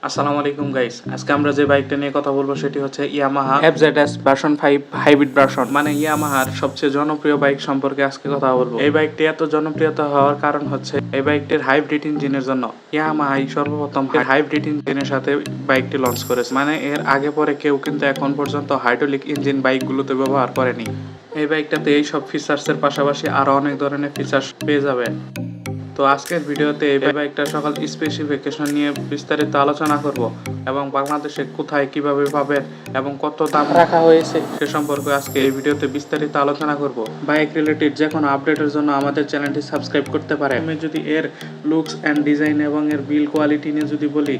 আসসালামু আলাইকুম গাইস, আজকে আমরা যে বাইকটা নিয়ে কথা বলবো সেটি হচ্ছে Yamaha FZS version 5 hybrid version, মানে ইয়ামাহার সবচেয়ে জনপ্রিয় বাইক সম্পর্কে আজকে কথা বলবো। এই বাইকটি এত জনপ্রিয়তা হওয়ার কারণ হচ্ছে এই বাইকটির হাইব্রিড ইঞ্জিনের জন্য। ইয়ামাহাই সর্বপ্রথম হাইব্রিড ইঞ্জিনের সাথে বাইকটি লঞ্চ করেছে, মানে এর আগে পরে কেউ কিন্তু এখন পর্যন্ত হাইড্রোলিক ইঞ্জিন বাইকগুলোতে ব্যবহার করেনি। এই বাইকটাতে এই সব ফিচার্সের পাশাপাশি আরো অনেক ধরনের ফিচার্স পেয়ে যাবেন। তো আজকের ভিডিওতে এই বাইকটার সকল স্পেসিফিকেশন নিয়ে বিস্তারিত আলোচনা করব এবং বাংলাদেশে কোথায় কিভাবে পাবেন এবং কত দাম রাখা হয়েছে সে সম্পর্কে আজকে এই ভিডিওতে বিস্তারিত আলোচনা করব। বাইক রিলেটেড যে কোনো আপডেটের জন্য আমাদের চ্যানেলটি সাবস্ক্রাইব করতে পারেন। আমি যদি এর লুকস অ্যান্ড ডিজাইন এবং এর বিল কোয়ালিটি নিয়ে যদি বলি,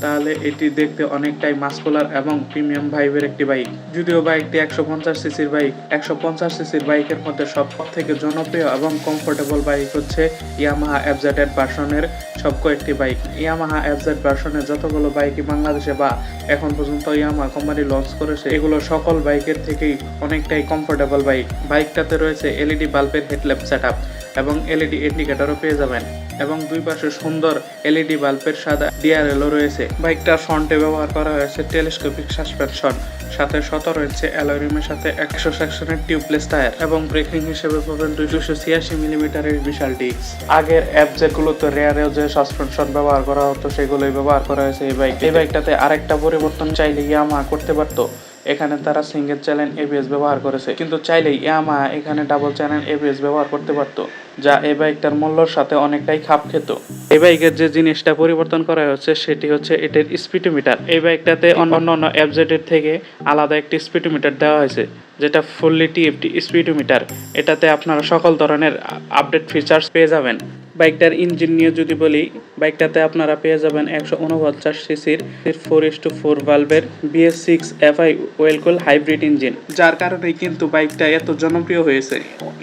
তাহলে এটি দেখতে অনেকটাই মাস্কুলার এবং প্রিমিয়াম ভাইবের একটি বাইক। যদিও বাইকটি 150 সিসির বাইক, 150 সিসির বাইকের মধ্যে সব থেকে জনপ্রিয় এবং কমফোর্টেবল বাইক হচ্ছে ইয়ামাহা FZ ভার্সনের সব কয়েকটি বাইক। ইয়ামাহা FZ ভার্সনের যতগুলো বাইকই বাংলাদেশে বা এখন পর্যন্ত ইয়ামাহা কোম্পানি লঞ্চ করেছে, এগুলো সকল বাইকের থেকেই অনেকটাই কমফোর্টেবল বাইক। বাইকটাতে রয়েছে এলইডি বাল্বের হেডল্যাম্প সেটআপ এবং এলইডি ইন্ডিকেটরও পেয়ে যাবেন এবং দুই পাশে সুন্দর এলইডি বাল্বের সাদা ডিআরএলও রয়েছে। বাইকটার ফ্রন্টে ব্যবহার করা হয়েছে টেলিস্কোপিক সাসপেনশন, সাথে 17 ইঞ্চি অ্যালুমিনিয়ামের সাথে 100 সেকশনের টিউবলেস টায়ার এবং ব্রেকিং হিসেবে পাবেন 286 মিলিমিটারের বিশাল ডিস্ক। আগের যেগুলোতে রেয়ারেও যে সাসপেনশন ব্যবহার করা হতো সেগুলোই ব্যবহার করা হয়েছে এই বাইক। এই বাইকটাতে আরেকটা পরিবর্তন চাইলে ইয়ামাহা করতে পারতো। এখানে তারা সিঙ্গেল চ্যানেল এবিএস ব্যবহার করেছে, কিন্তু চাইলেই ইয়ামাহা এখানে ডাবল চ্যানেল এবিএস ব্যবহার করতে পারতো, যা এই বাইকটার মূল্যর সাথে অনেকটাই খাপ খেত। এই বাইকের যে জিনিসটা পরিবর্তন করা হচ্ছে সেটি হচ্ছে এটার স্পিডোমিটার। এই বাইকটাতে অন্যান্য FZ এর থেকে আলাদা একটি স্পিডোমিটার দেওয়া হয়েছে, যেটা ফুললি টিএফটি স্পিডোমিটার। এটাতে আপনারা সকল ধরনের আপডেট ফিচার্স পেয়ে যাবেন। বাইকটার ইঞ্জিন নিয়ে যদি বলি, বাইকটাতে আপনারা পেয়ে যাবেন 149 সিসির 4:4 ভালভের BS6 FI ওয়েল কুল হাইব্রিড ইঞ্জিন, যার কারণেই কিন্তু বাইকটা এত জনপ্রিয় হয়েছে।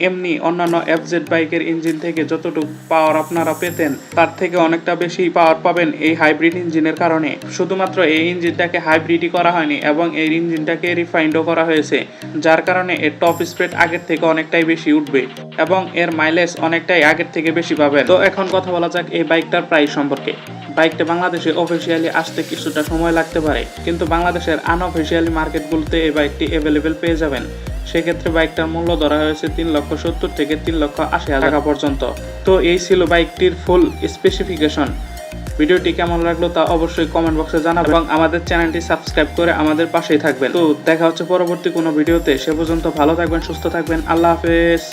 এমনি অন্যান্য FZ বাইকের ইঞ্জিন থেকে যতটুকু পাওয়ার আপনারা পেতেন তার থেকে অনেকটা বেশি পাওয়ার পাবেন এই হাইব্রিড ইঞ্জিনের কারণে। শুধুমাত্র এই ইঞ্জিনটাকে হাইব্রিডই করা হয়নি এবং এই ইঞ্জিনটাকে রিফাইন্ডও করা হয়েছে, যার কারণে এর টপ স্পিড আগের থেকে অনেকটাই বেশি উঠবে এবং এর মাইলেজ অনেকটাই আগের থেকে বেশি পাবেন। তো এখন কথা বলা যাক এই বাইকটার প্রাইস সম্পর্কে। বাইকটা বাংলাদেশে অফিসিয়ালি আসতে কিছুটা সময় লাগতে পারে, কিন্তু বাংলাদেশের আনঅফিসিয়ালি মার্কেটগুলোতে এই বাইকটি অ্যাভেলেবেল পেয়ে যাবেন। সেক্ষেত্রে বাইকটার মূল্য ধরা হয়েছে 3,70,000 থেকে 3,80,000 টাকা পর্যন্ত। তো এই ছিল বাইকটির ফুল স্পেসিফিকেশন। ভিডিওটি কেমন লাগলো তা অবশ্যই কমেন্ট বক্সে জানাবেন এবং আমাদের চ্যানেলটি সাবস্ক্রাইব করে আমাদের পাশেই থাকবেন। তো দেখা হচ্ছে পরবর্তী কোনো ভিডিওতে। সে পর্যন্ত ভালো থাকবেন, সুস্থ থাকবেন। আল্লাহ হাফেজ।